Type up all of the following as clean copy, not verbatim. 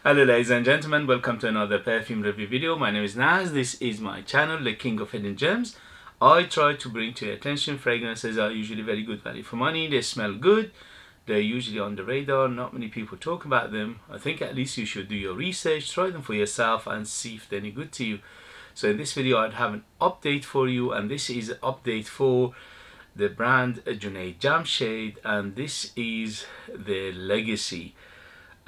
Hello ladies and gentlemen, welcome to another perfume review video. My name is Naz. This is my channel, the King of Hidden Gems. I try to bring to your attention fragrances are usually very good value for money. They smell good. They're usually on the radar. Not many people talk about them. I think at least you should do your research, try them for yourself and see if they're any good to you. So in this video I'd have an update for you, and this is an update for the brand Junaid Jamshed, and this is the Legacy.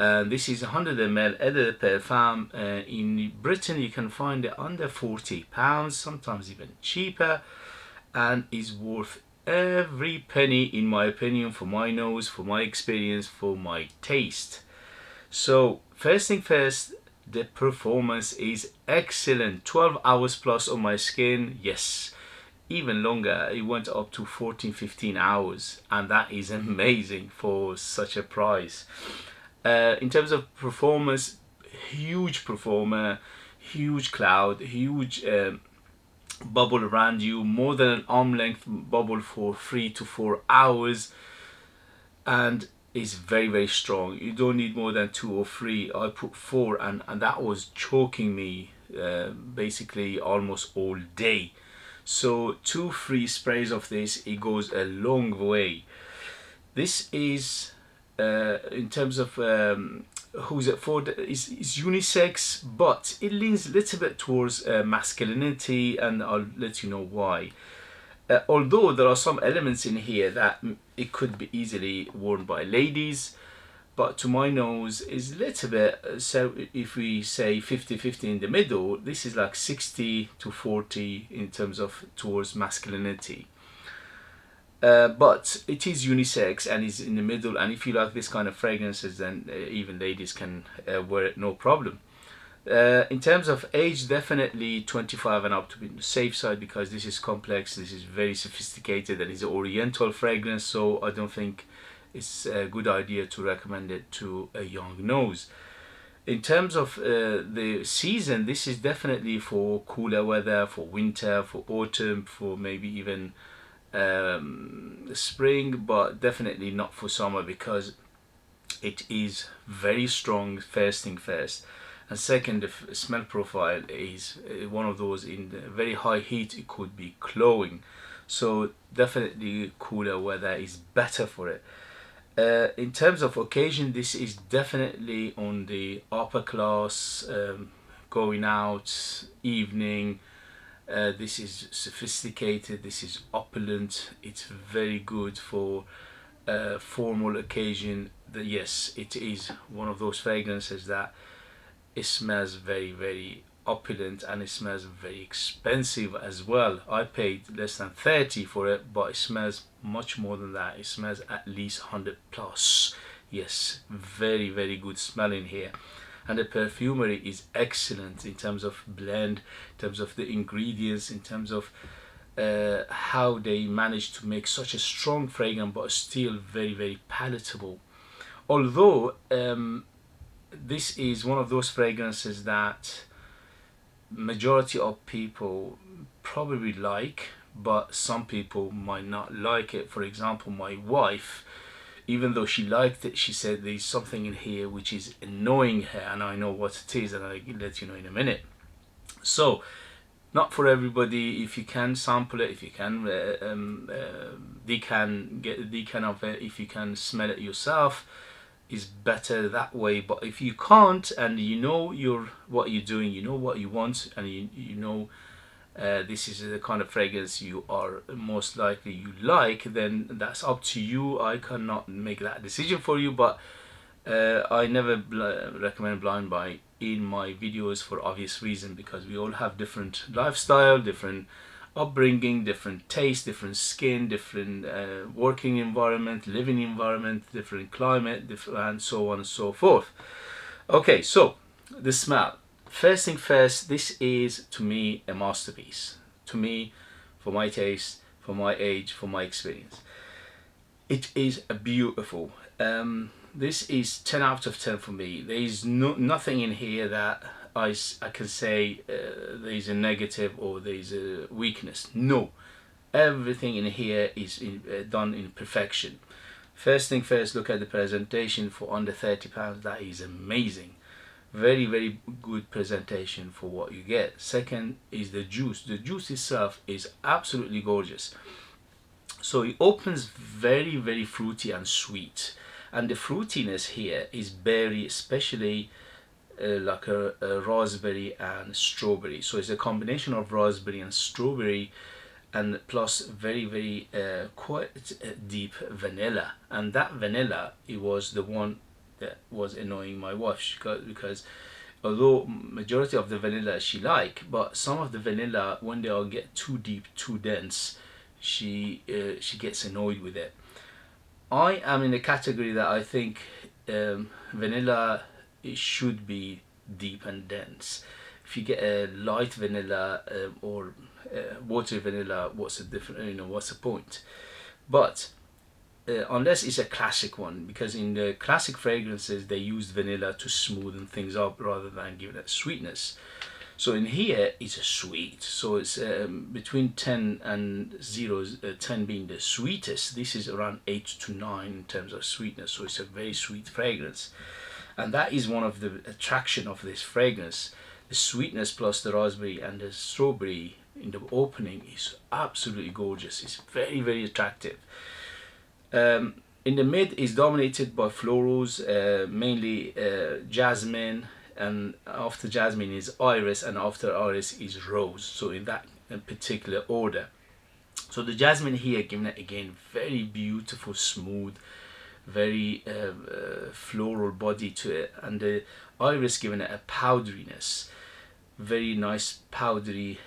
This is 100 ml Eau de Perfume. In Britain you can find it under £40, sometimes even cheaper, and is worth every penny in my opinion, for my nose, for my experience, for my taste. So first thing first, the performance is excellent. 12 hours plus on my skin, yes, even longer. It went up to 14-15 hours, and that is amazing for such a price. In terms of performance, huge performer, huge cloud, huge bubble around you, more than an arm length bubble for 3 to 4 hours, and is very strong. You don't need more than 2 or 3. I put 4, and that was choking me basically almost all day. So 2-3 sprays of this, it goes a long way. This is in terms of who's it for, is unisex, but it leans a little bit towards masculinity, and I'll let you know why. Although there are some elements in here that it could be easily worn by ladies, but to my nose is a little bit, so if we say 50-50 in the middle, this is like 60-40 in terms of towards masculinity. But it is unisex and is in the middle, and if you like this kind of fragrances, then even ladies can wear it, no problem. In terms of age, definitely 25 and up to be on the safe side, because this is complex, this is very sophisticated, and it's an oriental fragrance, so I don't think it's a good idea to recommend it to a young nose. In terms of the season, this is definitely for cooler weather, for winter, for autumn, for maybe even spring, but definitely not for summer, because it is very strong, first thing first, and second, the smell profile is one of those in very high heat it could be cloying, so definitely cooler weather is better for it. In terms of occasion, this is definitely on the upper class, going out, evening. This is sophisticated, this is opulent, it's very good for formal occasion. Yes, it is one of those fragrances that it smells very opulent, and it smells very expensive as well. I paid less than 30 for it, but it smells much more than that. It smells at least 100 plus. Yes, very good smell in here. And the perfumery is excellent in terms of blend, in terms of the ingredients, in terms of how they managed to make such a strong fragrance but still very palatable. Although this is one of those fragrances that majority of people probably like, but some people might not like it. For example, my wife, even though she liked it, she said there's something in here which is annoying her, and I know what it is, and I'll let you know in a minute. So not for everybody. If you can sample it, if you can get a decan of it, if you can smell it yourself, is better that way. But if you can't, and you know what you're doing, you know what you want, and you know this is the kind of fragrance you are most likely you like, then that's up to you. I cannot make that decision for you, but I never recommend blind buy in my videos for obvious reason, because we all have different lifestyle, different upbringing, different taste, different skin, different working environment, living environment, different climate, and so on and so forth. Okay, so the smell. First thing first, this is to me a masterpiece. To me, for my taste, for my age, for my experience, it is a beautiful. This is 10 out of 10 for me. There is nothing in here that I can say there is a negative or there is a weakness. No, everything in here is done in perfection. First thing first, look at the presentation. For under £30, that is amazing. Very good presentation for what you get. Second is the juice. The juice itself is absolutely gorgeous. So it opens very fruity and sweet, and the fruitiness here is berry, especially like a raspberry and strawberry. So it's a combination of raspberry and strawberry, and plus very quite deep vanilla. And that vanilla, it was the one that was annoying my wife, because although majority of the vanilla she like, but some of the vanilla, when they all get too deep, too dense, she gets annoyed with it. I am in the category that I think vanilla, it should be deep and dense. If you get a light vanilla or water vanilla, what's the difference? You know, what's the point? But unless it's a classic one, because in the classic fragrances they use vanilla to smoothen things up rather than give it sweetness. So in here it's a sweet, so it's between 10 and 0, 10 being the sweetest. This is around 8 to 9 in terms of sweetness, so it's a very sweet fragrance. And that is one of the attraction of this fragrance. The sweetness plus the raspberry and the strawberry in the opening is absolutely gorgeous. It's very attractive. In the mid is dominated by florals, mainly jasmine, and after jasmine is iris, and after iris is rose. So in that particular order. So the jasmine here giving it again very beautiful, smooth, very floral body to it, and the iris giving it a powderiness, very nice powdery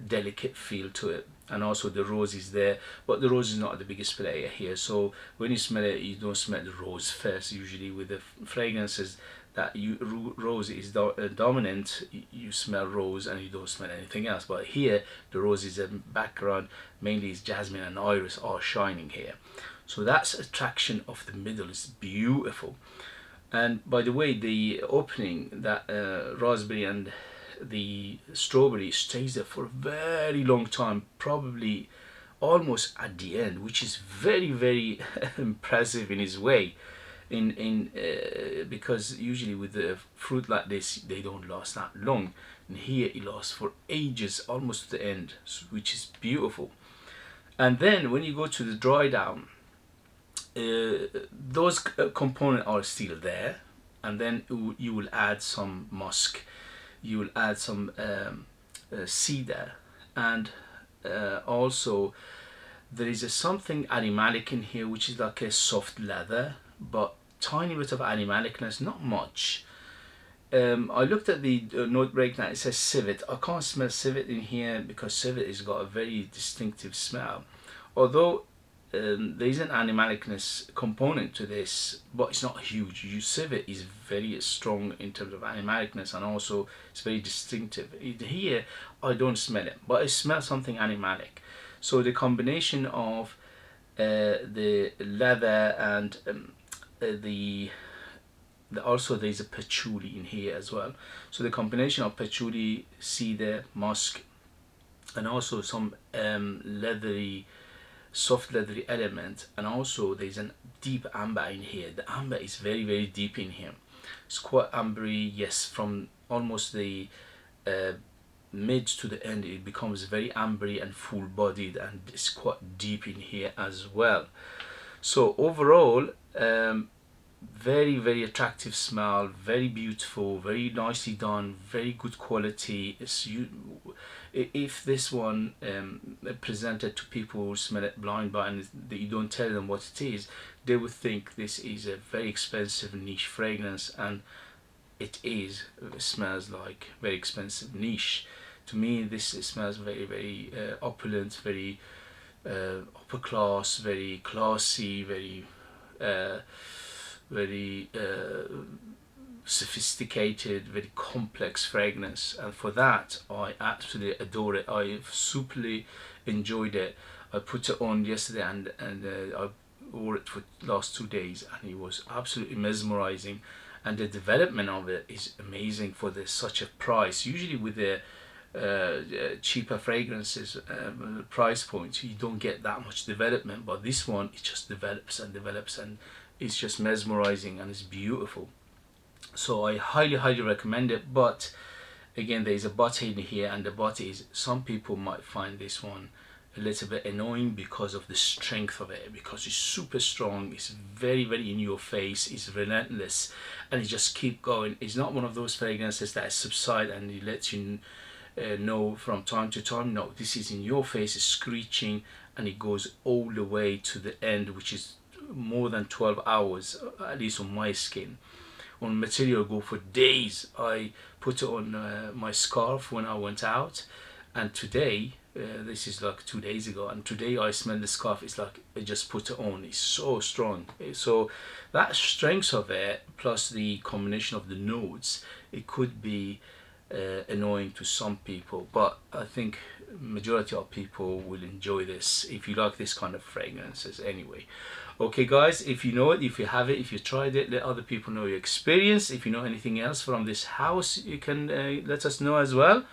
delicate feel to it. And also the rose is there, but the rose is not the biggest player here. So when you smell it, you don't smell the rose first. Usually with the fragrances that rose is dominant, you smell rose and you don't smell anything else. But here the rose is a background, mainly is jasmine and iris are shining here. So that's attraction of the middle, is beautiful. And by the way, the opening, that raspberry and the strawberry stays there for a very long time, probably almost at the end, which is very impressive in its way. Because usually with the fruit like this, they don't last that long, and here it lasts for ages, almost to the end, which is beautiful. And then when you go to the dry down, those components are still there, and then you will add some musk, you will add some cedar, and also there is something animalic in here, which is like a soft leather, but tiny bit of animalicness, not much. I looked at the note breakdown, it says civet. I can't smell civet in here because civet has got a very distinctive smell, although there is an animalicness component to this, but it's not huge. Civet is very strong in terms of animalicness, and also it's very distinctive. Here I don't smell it, but I smell something animalic. So the combination of the leather and also there's a patchouli in here as well. So the combination of patchouli, cedar, musk, and also some leathery, soft leathery element, and also there's a deep amber in here. The amber is very deep in here. It's quite ambery, yes, from almost the mid to the end it becomes very ambery and full bodied, and it's quite deep in here as well. So overall, very attractive smell, very beautiful, very nicely done, very good quality. If this one presented to people who smell it blind by, and that you don't tell them what it is, they would think this is a very expensive niche fragrance, and it is. It smells like very expensive niche. To me, this smells very opulent, very upper class, very classy, very sophisticated, very complex fragrance, and for that I absolutely adore it. I superly enjoyed it. I put it on yesterday, and I wore it for the last 2 days, and it was absolutely mesmerizing, and the development of it is amazing for such a price. Usually with the cheaper fragrances price points, you don't get that much development, but this one, it just develops and it's just mesmerizing, and it's beautiful. So I highly recommend it. But again, there is a but in here, and the but is some people might find this one a little bit annoying because of the strength of it, because it's super strong, it's very in your face, it's relentless, and it just keep going. It's not one of those fragrances that subside and it lets you know from time to time. No, this is in your face, it's screeching, and it goes all the way to the end, which is more than 12 hours, at least on my skin. On material, go for days. I put it on my scarf when I went out, and today, this is like 2 days ago, and today I smell the scarf. It's like I just put it on. It's so strong. So that strength of it, plus the combination of the notes, it could be annoying to some people, but I think majority of people will enjoy this if you like this kind of fragrances anyway. Okay guys, if you know it, if you have it, if you tried it, let other people know your experience. If you know anything else from this house, you can let us know as well.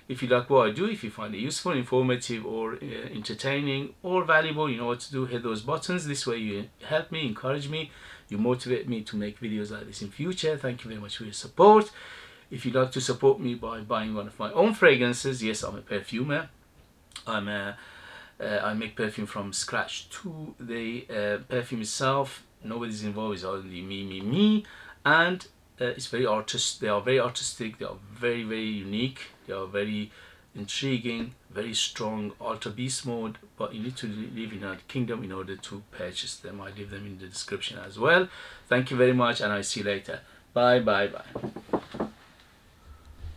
If you like what I do, if you find it useful, informative, or entertaining, or valuable, you know what to do. Hit those buttons. This way you help me, encourage me, you motivate me to make videos like this in future. Thank you very much for your support. If you'd like to support me by buying one of my own fragrances, yes, I'm a perfumer. I make perfume from scratch to the perfume itself. Nobody's involved, it's only me. And it's very artist. They are very artistic. They are very unique. They are very intriguing, very strong, ultra beast mode. But you need to live in a kingdom in order to purchase them. I leave them in the description as well. Thank you very much, and I'll see you later. Bye.